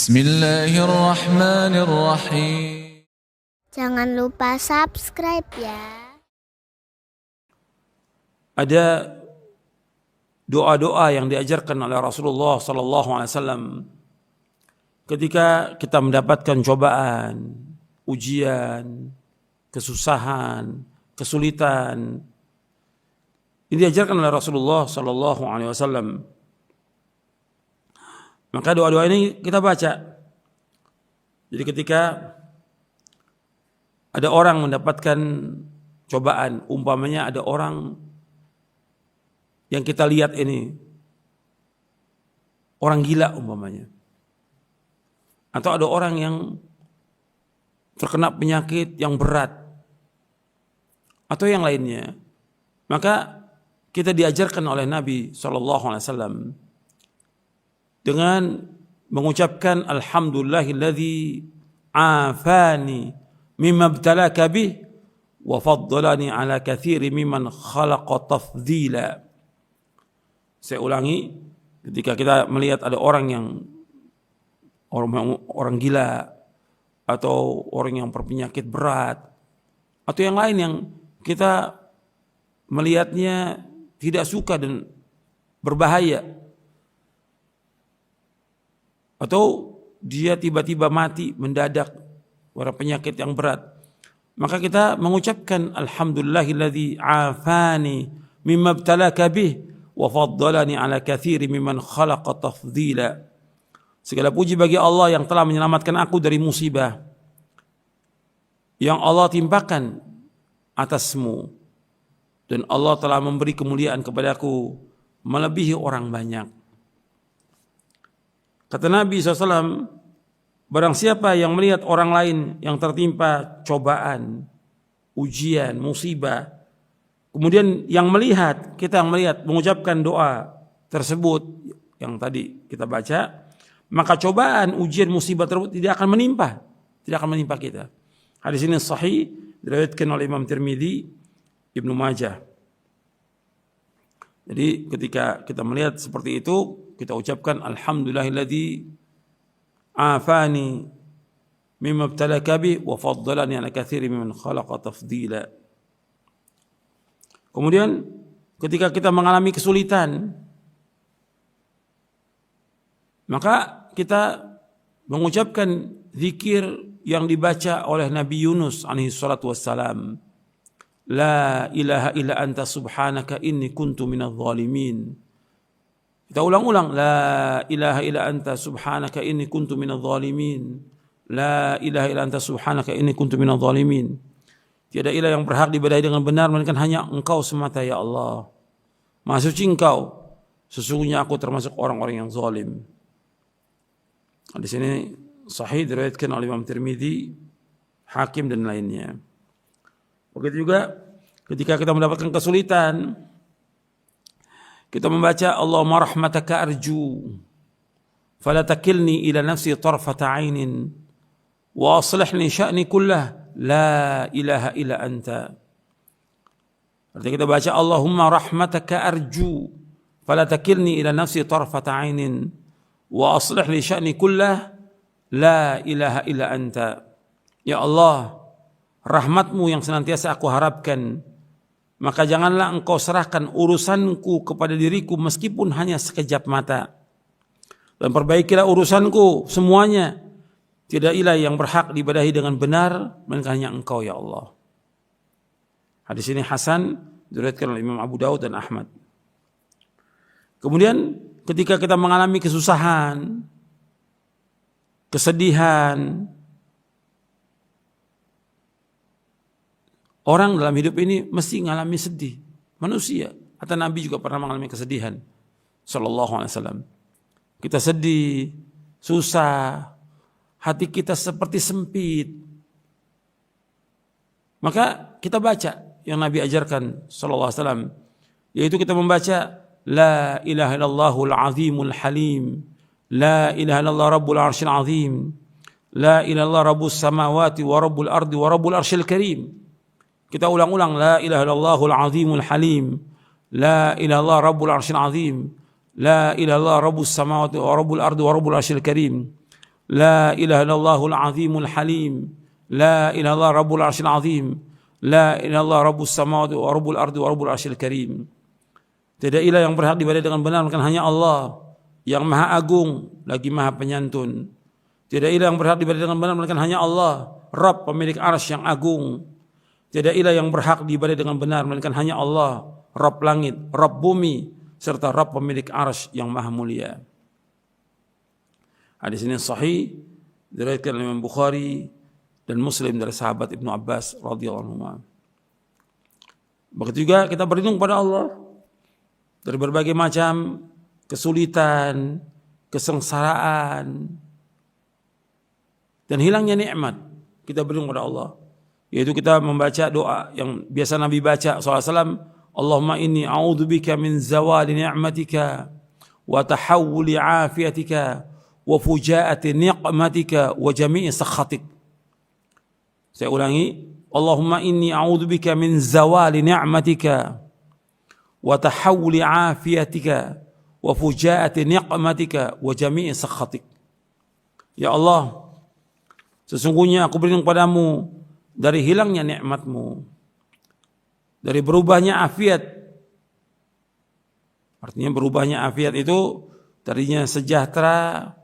Bismillahirrahmanirrahim. Jangan lupa subscribe ya. Ada doa-doa yang diajarkan oleh Rasulullah SAW ketika kita mendapatkan cobaan, ujian, kesusahan, kesulitan. Ini diajarkan oleh Rasulullah SAW. Maka doa-doa ini kita baca. Jadi ketika ada orang mendapatkan cobaan, umpamanya ada orang yang kita lihat ini orang gila umpamanya, atau ada orang yang terkena penyakit yang berat atau yang lainnya, maka kita diajarkan oleh Nabi SAW dengan mengucapkan alhamdulillahilladzi afani mimma ibtalaka bih wa faddalani ala katsiri mimman khalaqa tafdila. Saya ulangi, ketika kita melihat ada orang yang orang gila atau orang yang berpenyakit berat atau yang lain yang kita melihatnya tidak suka dan berbahaya, atau dia tiba-tiba mati mendadak karena penyakit yang berat, maka kita mengucapkan alhamdulillahilladzi afani mimma ibtalaka bih wa faddalani ala katsiri mimman khalaqa tafdila. Segala puji bagi Allah yang telah menyelamatkan aku dari musibah yang Allah timpakan atasmu, dan Allah telah memberi kemuliaan kepadaku melebihi orang banyak. Kata Nabi SAW, barang siapa yang melihat orang lain yang tertimpa cobaan, ujian, musibah, kemudian yang melihat, kita yang melihat, mengucapkan doa tersebut yang tadi kita baca, maka cobaan, ujian, musibah tersebut tidak akan menimpa kita. Hadis ini sahih, diriwayatkan oleh Imam Tirmidzi, Ibnu Majah. Jadi ketika kita melihat seperti itu, kita ucapkan alhamdulillahilladzi afani mimma ibtalaka bih wa faddalani ala katsiri mimman khalaqa tafdila. Kemudian ketika kita mengalami kesulitan, maka kita mengucapkan zikir yang dibaca oleh Nabi Yunus alaihi salatu wassalam. La ilaha illa anta subhanaka inni kuntu minadh dhalimin. Kita ulang-ulang, la ilaha illa anta subhanaka inni kuntu minadh dhalimin. La ilaha illa anta subhanaka inni kuntu minadh dhalimin. Tiada ilah yang berhak diibadahi dengan benar melainkan hanya Engkau semata ya Allah. Maha suci Engkau, sesungguhnya aku termasuk orang-orang yang zalim. Di sini sahih diriwayatkan oleh Imam Tirmidzi, Hakim dan lainnya. Begitu juga ketika kita mendapatkan kesulitan, kita membaca Allahumma rahmataka arju fala takilni ila nafsi tarfata ainin wa aslih li sya'ni kullah la ilaha illa anta. Artinya kita baca Allahumma rahmataka arju fala takilni ila nafsi tarfata ainin wa aslih li sya'ni kullah la ilaha illa anta. Ya Allah, rahmatmu yang senantiasa aku harapkan, maka janganlah engkau serahkan urusanku kepada diriku meskipun hanya sekejap mata. Dan perbaikilah urusanku semuanya. Tidak ilah yang berhak diibadahi dengan benar melainkan hanya Engkau ya Allah. Hadis ini hasan, diriwayatkan oleh Imam Abu Daud dan Ahmad. Kemudian ketika kita mengalami kesusahan, kesedihan, orang dalam hidup ini mesti mengalami sedih. Manusia. Kata Nabi juga pernah mengalami kesedihan. Sallallahu alaihi wasallam. Kita sedih, susah, hati kita seperti sempit. Maka kita baca yang Nabi ajarkan Sallallahu alaihi wasallam. Yaitu kita membaca La ilaha illallahul azimul halim. La ilaha illallah rabbul arsyil azim. La ilaha illallah rabbus samawati wa rabbul ardi wa rabbul arsyil karim. Kita ulang-ulang la ilaha illallahul azimul halim. La ilaha illallah rabbul arsyil azim. La ilaha illallah rabbus samawati wa rabbul ardi wa rabbul arsyil karim. la ilaha illallahul azimul halim, la ilaha illallah rabbul arsyil azim, la ilaha illallah rabbus samawati wa rabbul ardi wa rabbul arsyil karim. Tidak ilah yang berhak diibadai dengan benar melainkan hanya Allah yang maha agung lagi maha penyantun. Tidak ilah yang berhak diibadai dengan benar melainkan hanya Allah, Rabb pemilik arsy yang agung. Tidak ilah yang berhak diibadai dengan benar melainkan hanya Allah, Rabb langit, Rabb bumi, serta Rabb pemilik arsy yang maha mulia. Hadis ini sahih diriwayatkan oleh Imam Bukhari dan Muslim dari sahabat Ibnu Abbas radhiyallahu anhu. Begitu juga kita berlindung pada Allah dari berbagai macam kesulitan, kesengsaraan, dan hilangnya nikmat. Kita berlindung pada Allah, yaitu kita membaca doa yang biasa Nabi baca SAW, Allahumma inni a'udzubika min zawali ni'matika wa tahawuli afiatika wa fujaati ni'matika wa jami'i sakhatik. Saya ulangi, Allahumma inni a'udzubika min zawali ni'matika wa tahawuli afiatika wa fujaati ni'matika wa jami'i sakhatik. Ya Allah, sesungguhnya aku berlindung padamu dari hilangnya nikmatmu, dari berubahnya afiat. Artinya berubahnya afiat itu tadinya sejahtera,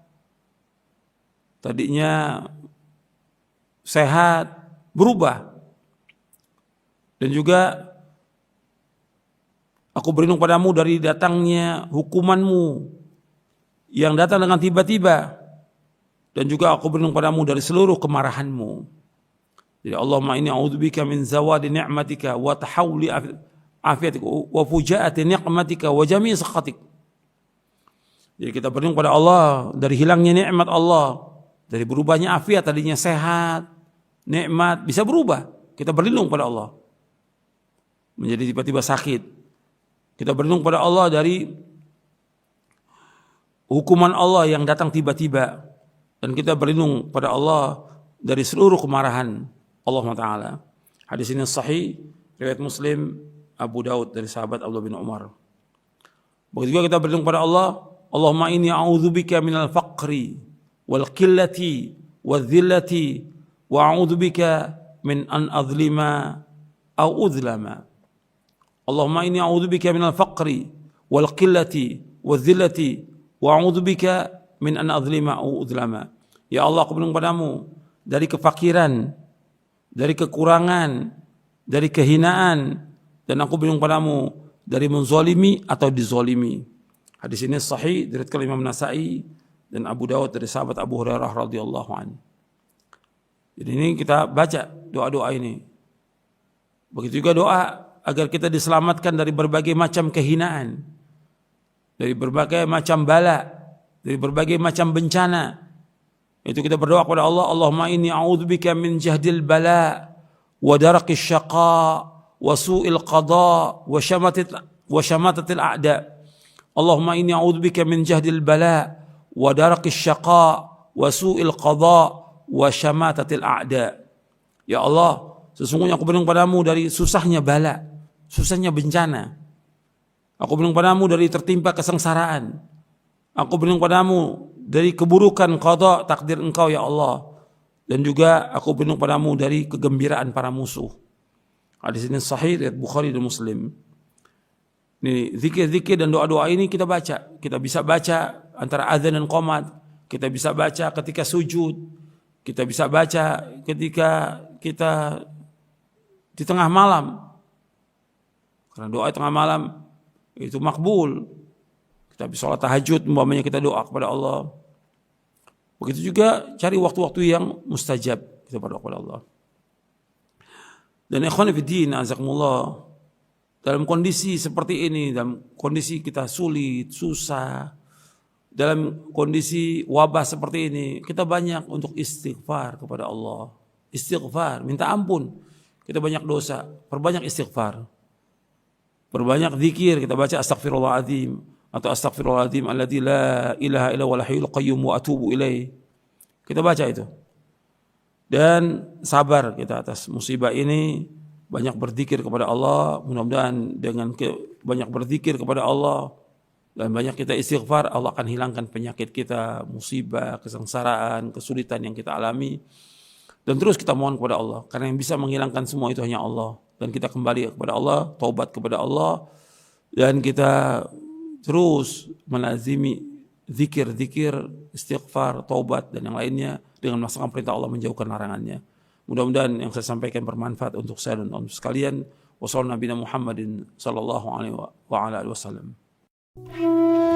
tadinya sehat, berubah. Dan juga aku berlindung padamu dari datangnya hukumanmu yang datang dengan tiba-tiba. Dan juga aku berlindung padamu dari seluruh kemarahanmu. Jadi Allahumma inni a'udzubika min zawadi ni'matika wa tahawuli afiatika wa fujaati ni'matika wa jami'i sakhatik. Jadi kita berlindung pada Allah dari hilangnya nikmat Allah, dari berubahnya afiat, tadinya sehat, nikmat bisa berubah. Kita berlindung pada Allah menjadi tiba-tiba sakit. Kita berlindung pada Allah dari hukuman Allah yang datang tiba-tiba. Dan kita berlindung pada Allah dari seluruh kemarahan Allah Ta'ala. Hadis ini sahih, riwayat Muslim, Abu Daud dari sahabat Abdullah bin Umar. Begitu juga kita berlindung pada Allah, Allahumma inni a'udzubika minal faqri wal qillati wal dhillati wa a'udzubika min an adlima aw udlama. Allahumma inni a'udzubika minal faqri wal qillati wal dhillati wa a'udzubika min an adlima aw udlama. Ya Allah, aku berlindung padamu dari kefakiran, dari kekurangan, dari kehinaan, dan aku berlindung padamu dari menzalimi atau dizalimi. Hadis ini sahih diriwayatkan Imam Nasa'i dan Abu Dawud dari sahabat Abu Hurairah radhiyallahu anhu. Jadi ini kita baca doa-doa ini. Begitu juga doa agar kita diselamatkan dari berbagai macam kehinaan, dari berbagai macam bala, dari berbagai macam bencana. Itu kita berdoa kepada Allah, Allahumma inni a'udzubika min jahdil bala wa daraqis syaqa wa su'il qada wa syamatatil a'da. Allahumma inni a'udzubika min jahdil bala wa daraqis syaqa wa su'il qada wa syamatatil a'da. Ya Allah, sesungguhnya aku berlindung padamu dari susahnya bala, susahnya bencana. Aku berlindung padamu dari tertimpa kesengsaraan. Aku berlindung padamu dari keburukan qada takdir engkau ya Allah. Dan juga aku berlindung padamu dari kegembiraan para musuh. Hadis ini sahih riwayat Bukhari dan Muslim. Ini zikir-zikir dan doa-doa ini kita baca. Kita bisa baca antara azan dan qomat. Kita bisa baca ketika sujud. Kita bisa baca ketika kita di tengah malam. Karena doa tengah malam itu makbul. Kita bisa sholat tahajud, umpamanya kita doa kepada Allah. Begitu juga cari waktu-waktu yang mustajab kita berdoa kepada Allah. Dan ikhwan fillah, azakumullah, dalam kondisi seperti ini, dalam kondisi kita sulit, susah, dalam kondisi wabah seperti ini, kita banyak untuk istighfar kepada Allah. Istighfar, minta ampun. Kita banyak dosa, perbanyak istighfar. Perbanyak zikir, kita baca astaghfirullahaladzim atau astaghfirullahaladzim alladzi la ilaha illa huwal hayyul qayyum wa atubu ilaih. Kita baca itu. Dan sabar kita atas musibah ini, banyak berzikir kepada Allah. Mudah-mudahan dengan banyak berzikir kepada Allah, Dan banyak kita istighfar, Allah akan hilangkan penyakit kita, musibah, kesengsaraan, kesulitan yang kita alami. Dan terus kita mohon kepada Allah, karena yang bisa menghilangkan semua itu hanya Allah. Dan kita kembali kepada Allah, taubat kepada Allah, dan kita terus melazimi zikir-zikir, istighfar, taubat, dan yang lainnya dengan melaksanakan perintah Allah, menjauhkan larangannya. Mudah-mudahan yang saya sampaikan bermanfaat untuk saya dan untuk sekalian. Wassalamualaikum warahmatullahi wabarakatuh.